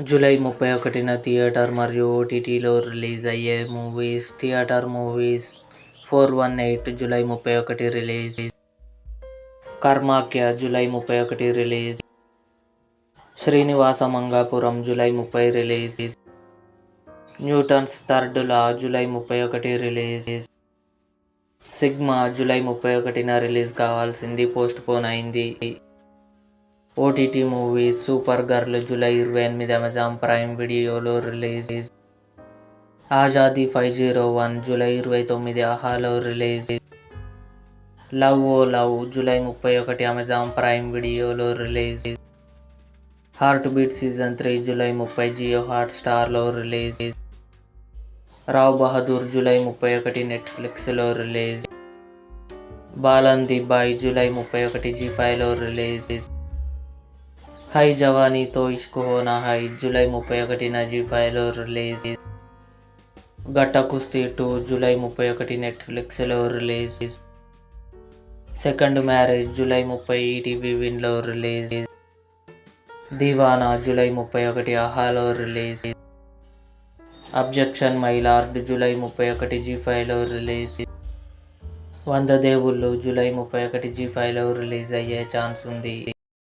July 31న theatre మరియు ఓటీటీలో release అయ్యే movies. Theatre movies 418 July 31 release. కర్మాఖ్య July 31 release. Srinivasa Mangapuram July 30 release. Newton's third law July 31 release. Sigma July 31న release కావాల్సింది postpone అయింది. OTT movies. Super girl July 28 Amazon Prime వీడియోలో release. Azadi 501 July 29 ఆహాలో release. Love O love July 31 Amazon Prime వీడియోలో release. Heart beat season 3 July 30 Jio hot స్టార్లో release. Rao Bahadur July 31 నెట్ఫ్లిక్స్లో release. Balan the boy July 31 జీ5లో release. హై జవానీతో ఇష్క్ హోనా హై జూలై 31న జీ5లో రిలీజ్. గట్ట కుస్తీ 2 జూలై 31 నెట్ఫ్లిక్స్లో release. Second marriage July 30 ETV విన్లో రిలీజ్. దీవానా జూలై 31 ఆహాలో release. Objection my lord July 31 జీ5లో రిలీజ్. 100 దేవుళ్ళు జూలై 31 జీ5లో రిలీజ్ అయ్యే ఛాన్స్ ఉంది.